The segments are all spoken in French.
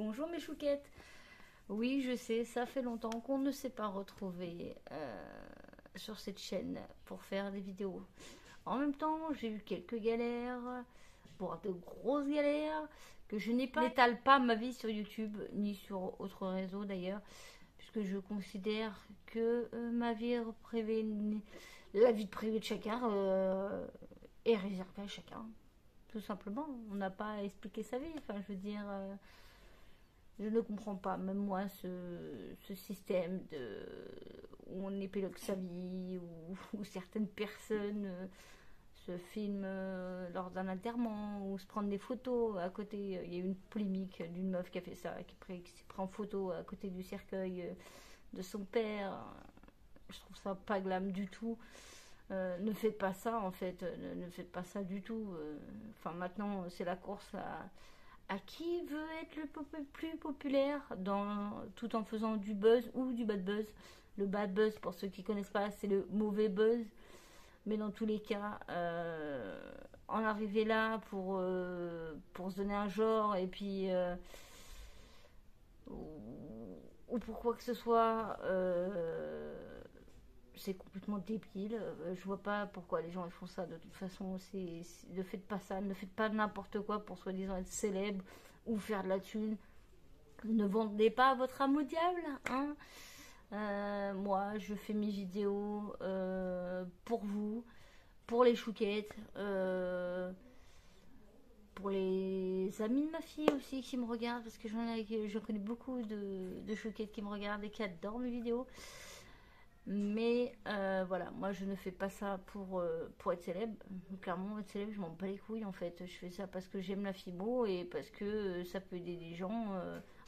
Bonjour mes chouquettes. Oui, je sais, ça fait longtemps qu'on ne s'est pas retrouvé sur cette chaîne pour faire des vidéos. En même temps, j'ai eu quelques galères, voire de grosses galères, que je n'étale pas ma vie sur YouTube, ni sur autres réseaux d'ailleurs, puisque je considère que ma vie privée, la vie privée de chacun est réservée à chacun. Tout simplement, on n'a pas à expliquer sa vie. Enfin, je veux dire, je ne comprends pas, même moi, ce système où on épilogue sa vie, où certaines personnes se filment lors d'un enterrement, ou se prennent des photos à côté. Il y a eu une polémique d'une meuf qui a fait ça, qui s'est pris en photo à côté du cercueil de son père. Je trouve ça pas glam du tout. Ne faites pas ça en fait, ne faites pas ça du tout. Enfin maintenant c'est la course à qui veut être le plus populaire tout en faisant du buzz ou du bad buzz. Le bad buzz, pour ceux qui connaissent pas, c'est le mauvais buzz. Mais dans tous les cas, en arriver là pour se donner un genre et puis ou pour quoi que ce soit, c'est complètement débile. Je vois pas pourquoi les gens ils font ça. De toute façon, ne faites pas ça. Ne faites pas n'importe quoi pour soi-disant être célèbre ou faire de la thune. Ne vendez pas votre âme au diable, hein. Moi, je fais mes vidéos pour vous, pour les chouquettes, pour les amis de ma fille aussi qui me regardent, parce que je connais beaucoup de chouquettes qui me regardent et qui adorent mes vidéos. Mais voilà, moi je ne fais pas ça pour être célèbre. Clairement, être célèbre, je m'en bats les couilles en fait. Je fais ça parce que j'aime la fimo et parce que ça peut aider des gens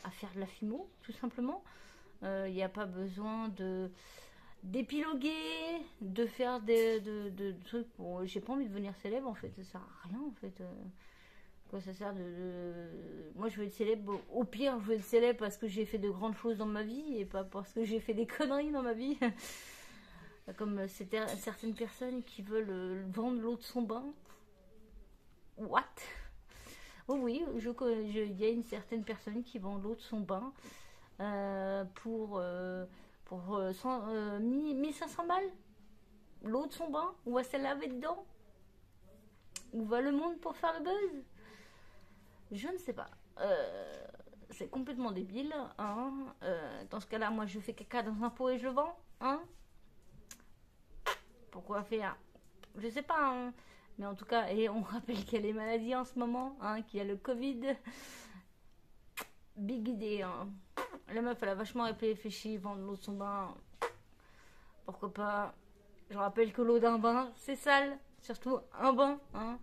à faire de la fimo, tout simplement. Il n'y a pas besoin d'épiloguer, de faire de trucs. Bon, j'ai pas envie de devenir célèbre en fait, ça sert à rien en fait. Quoi ça sert Moi je veux être célèbre, au pire je veux être célèbre parce que j'ai fait de grandes choses dans ma vie et pas parce que j'ai fait des conneries dans ma vie. Comme certaines personnes qui veulent vendre l'eau de son bain. What? Oh oui, il y a une certaine personne qui vend l'eau de son bain pour 1500 balles. L'eau de son bain, on va se laver dedans. Où va le monde pour faire le buzz? Je ne sais pas. C'est complètement débile. Hein. Dans ce cas-là, moi, je fais caca dans un pot et je le vends. Hein. Pourquoi faire? Je sais pas. Hein. Mais en tout cas, et on rappelle qu'il y a les maladies en ce moment, hein, qu'il y a le Covid. Big idée. Hein. La meuf, elle a vachement réfléchi, vendre l'eau de son bain. Pourquoi pas? Je rappelle que l'eau d'un bain, c'est sale. Surtout un bain. Hein.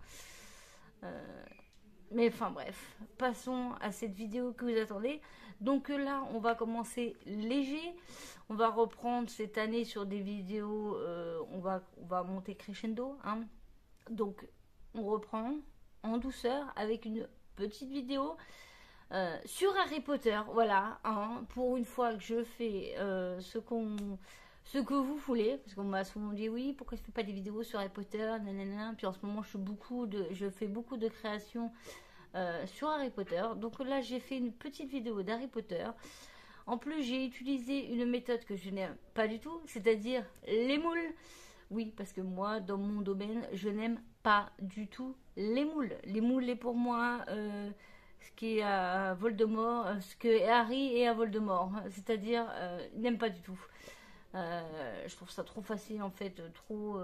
Mais enfin bref, passons à cette vidéo que vous attendez. Donc là, on va commencer léger. On va reprendre cette année sur des vidéos. On va monter crescendo. Hein. Donc, on reprend en douceur avec une petite vidéo sur Harry Potter. Voilà, hein, pour une fois que je fais ce que vous voulez, parce qu'on m'a souvent dit oui, pourquoi je fais pas des vidéos sur Harry Potter, nanana. Puis en ce moment, je fais beaucoup de créations sur Harry Potter. Donc là, j'ai fait une petite vidéo d'Harry Potter. En plus, j'ai utilisé une méthode que je n'aime pas du tout, c'est-à-dire les moules. Oui, parce que moi, dans mon domaine, je n'aime pas du tout les moules. Les moules est pour moi ce qui est à Voldemort, ce que Harry est à Voldemort. C'est-à-dire, il n'aime pas du tout. Je trouve ça trop facile en fait, trop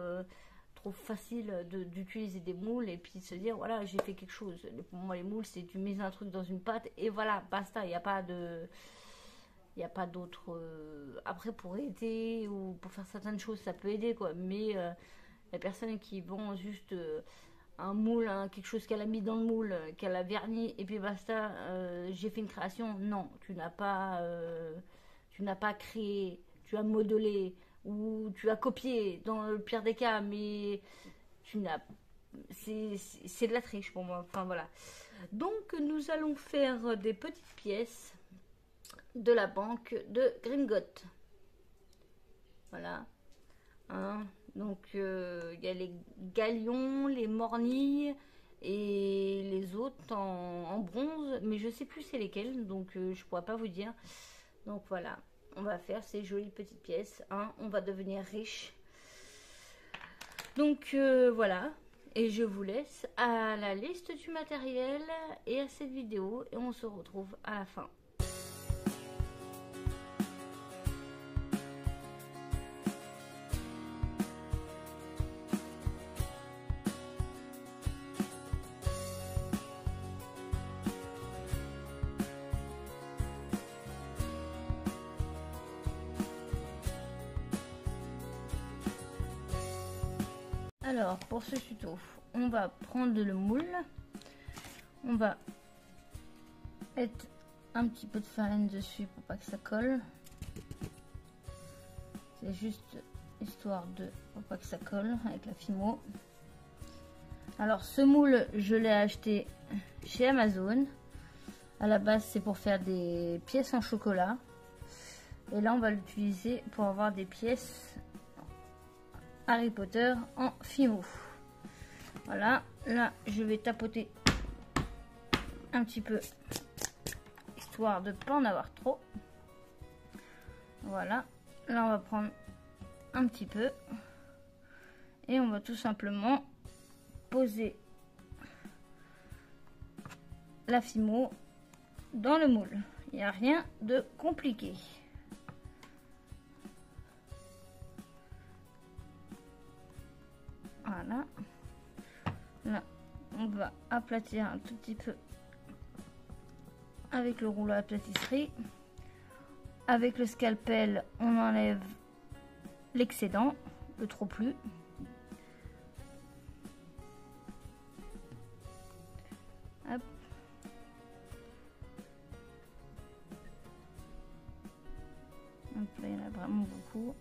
facile d'utiliser des moules et puis de se dire voilà j'ai fait quelque chose. Pour moi les moules c'est tu mets un truc dans une pâte et voilà basta, il n'y a pas d'autre après pour aider ou pour faire certaines choses ça peut aider quoi, mais les personnes qui vont juste un moule, hein, quelque chose qu'elle a mis dans le moule, qu'elle a verni et puis basta, j'ai fait une création. Non, tu n'as pas créé, tu as modelé ou tu as copié dans le pire des cas, mais tu n'as c'est de la triche pour moi. Enfin voilà. Donc nous allons faire des petites pièces de la banque de Gringotts. Voilà. Hein. Donc il y a les galions, les mornilles, et les autres en bronze, mais je sais plus c'est lesquels, donc je pourrais pas vous dire. Donc voilà, on va faire ces jolies petites pièces, hein. On va devenir riche. Donc voilà, et je vous laisse à la liste du matériel et à cette vidéo, et on se retrouve à la fin. Alors, pour ce tuto, on va prendre le moule, on va mettre un petit peu de farine dessus pour pas que ça colle. C'est juste histoire de pour pas que ça colle avec la Fimo. Alors, ce moule, je l'ai acheté chez Amazon. À la base, c'est pour faire des pièces en chocolat. Et là, on va l'utiliser pour avoir des pièces Harry Potter en Fimo. Voilà, là je vais tapoter un petit peu histoire de pas en avoir trop. Voilà, là on va prendre un petit peu et on va tout simplement poser la Fimo dans le moule. Il n'y a rien de compliqué. Voilà. Là, on va aplatir un tout petit peu avec le rouleau à pâtisserie. Avec le scalpel, on enlève l'excédent, le trop plus. Hop. Donc là, il y en a vraiment beaucoup.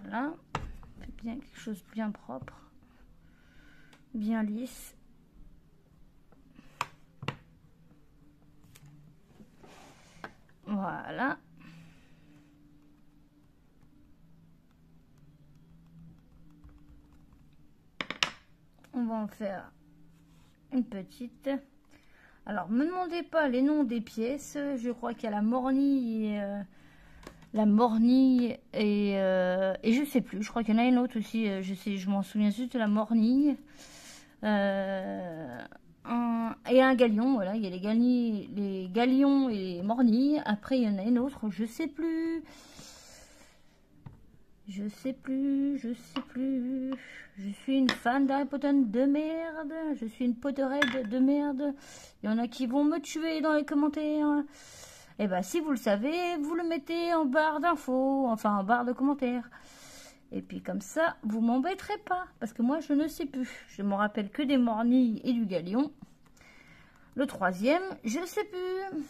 Voilà, c'est bien quelque chose de bien propre, bien lisse. Voilà. On va en faire une petite. Alors, me demandez pas les noms des pièces. Je crois qu'il y a la mornille, et je sais plus. Je crois qu'il y en a une autre aussi. Je m'en souviens juste de la mornille. Et un galion. Voilà, il y a les galions et les mornilles. Après, il y en a une autre. Je sais plus. Je sais plus. Je suis une fan d'Harry Potter de merde. Je suis une Potterhead de merde. Il y en a qui vont me tuer dans les commentaires. Et bah, si vous le savez, vous le mettez en barre d'infos, enfin en barre de commentaires. Et puis comme ça, vous m'embêterez pas. Parce que moi, je ne sais plus. Je me rappelle que des mornilles et du galion. Le troisième, je ne sais plus.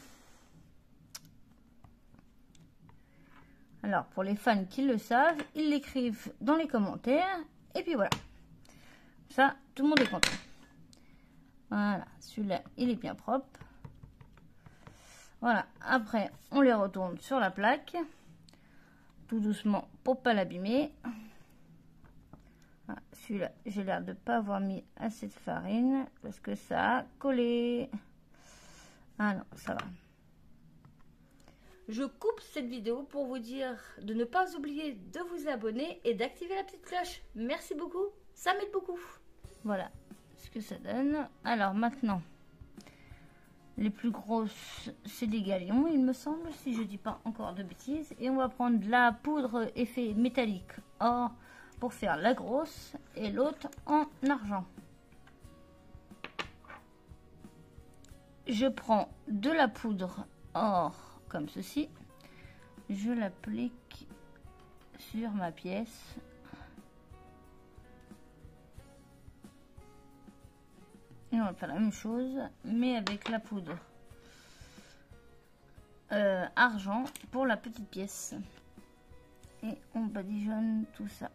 Alors, pour les fans qui le savent, ils l'écrivent dans les commentaires. Et puis voilà. Ça, tout le monde est content. Voilà, celui-là, il est bien propre. Voilà, après, on les retourne sur la plaque. Tout doucement, pour pas l'abîmer. Voilà, celui-là, j'ai l'air de pas avoir mis assez de farine. Parce que ça a collé. Ah non, ça va. Je coupe cette vidéo pour vous dire de ne pas oublier de vous abonner et d'activer la petite cloche. Merci beaucoup, ça m'aide beaucoup. Voilà ce que ça donne. Alors maintenant, les plus grosses, c'est des galions, il me semble, si je dis pas encore de bêtises. Et on va prendre de la poudre effet métallique or pour faire la grosse et l'autre en argent. Je prends de la poudre or comme ceci, je l'applique sur ma pièce et on va faire la même chose mais avec la poudre argent pour la petite pièce et on badigeonne tout ça.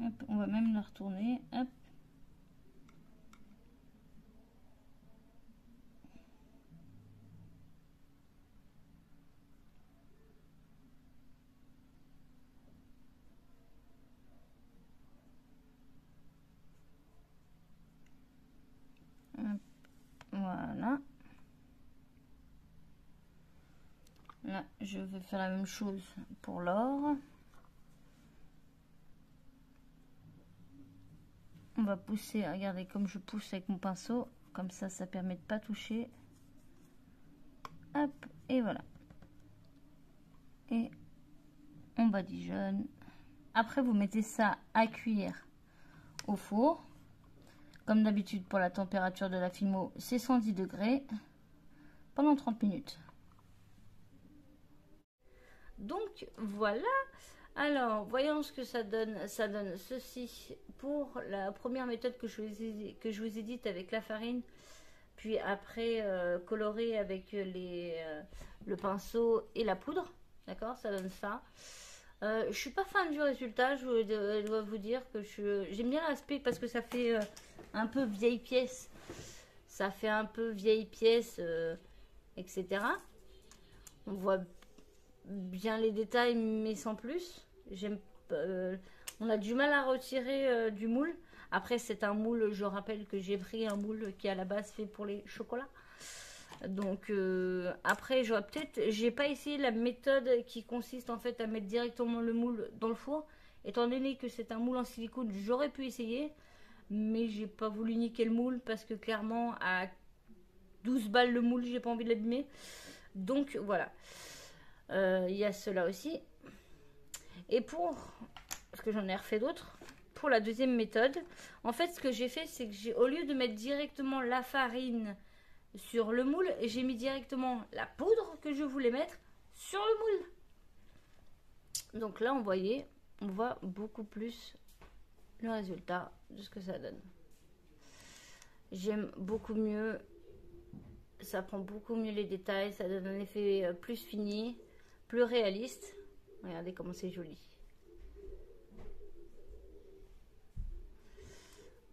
Hop, on va même la retourner. Hop. Voilà. Là, je vais faire la même chose pour l'or. On va pousser, regardez comme je pousse avec mon pinceau. Comme ça permet de pas toucher. Hop, et voilà. Et on badigeonne. Après, vous mettez ça à cuire au four. Comme d'habitude, pour la température de la Filmo, c'est 110 degrés pendant 30 minutes. Donc, voilà. Alors, voyons ce que ça donne. Ça donne ceci pour la première méthode que je vous ai dite avec la farine. Puis après, coloré avec le pinceau et la poudre. D'accord, ça donne ça. Je suis pas fan du résultat, je dois vous dire que j'aime bien l'aspect parce que ça fait un peu vieille pièce. Ça fait un peu vieille pièce, etc. On voit bien les détails, mais sans plus. On a du mal à retirer du moule. Après, c'est un moule, je rappelle que j'ai pris un moule qui est à la base fait pour les chocolats. Donc après j'ai pas essayé la méthode qui consiste en fait à mettre directement le moule dans le four. Étant donné que c'est un moule en silicone, j'aurais pu essayer, mais j'ai pas voulu niquer le moule parce que clairement à 12 balles le moule, j'ai pas envie de l'abîmer. Donc voilà, il y a cela aussi. Et parce que j'en ai refait d'autres, pour la deuxième méthode, en fait ce que j'ai fait, c'est que au lieu de mettre directement la farine sur le moule, j'ai mis directement la poudre que je voulais mettre sur le moule. Donc là, on voit beaucoup plus le résultat de ce que ça donne. J'aime beaucoup mieux, ça prend beaucoup mieux les détails, ça donne un effet plus fini, plus réaliste. Regardez comment c'est joli.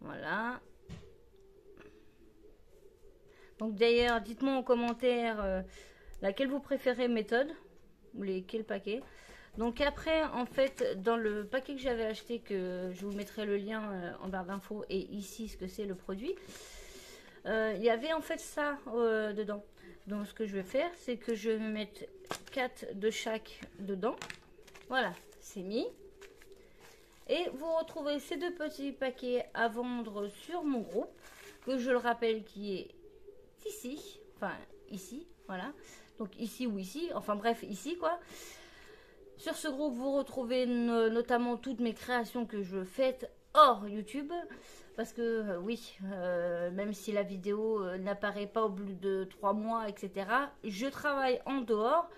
Voilà. Donc d'ailleurs, dites-moi en commentaire laquelle vous préférez méthode, ou quel paquet. Donc après, en fait, dans le paquet que j'avais acheté, que je vous mettrai le lien en barre d'infos, et ici ce que c'est le produit, il y avait en fait ça dedans. Donc ce que je vais faire, c'est que je vais mettre 4 de chaque dedans. Voilà, c'est mis. Et vous retrouvez ces deux petits paquets à vendre sur mon groupe, que je le rappelle qui est ici, enfin ici, voilà, donc ici ou ici, enfin bref ici quoi. Sur ce groupe vous retrouvez notamment toutes mes créations que je fais hors YouTube, parce que oui, même si la vidéo n'apparaît pas au bout de 3 mois, etc., je travaille en dehors.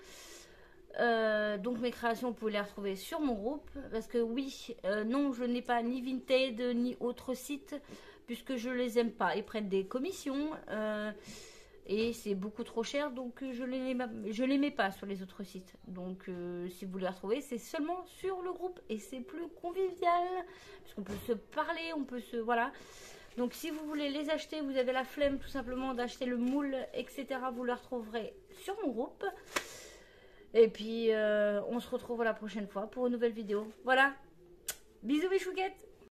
Donc mes créations vous pouvez les retrouver sur mon groupe, parce que oui, non, je n'ai pas ni Vinted ni autre site, puisque je les aime pas, ils prennent des commissions et c'est beaucoup trop cher, donc je les mets pas sur les autres sites. Donc si vous les retrouvez, c'est seulement sur le groupe et c'est plus convivial, puisqu'on peut se parler, on peut se voilà. Donc si vous voulez les acheter, vous avez la flemme tout simplement d'acheter le moule, etc., vous les retrouverez sur mon groupe. Et puis, on se retrouve la prochaine fois pour une nouvelle vidéo. Voilà. Bisous mes chouquettes.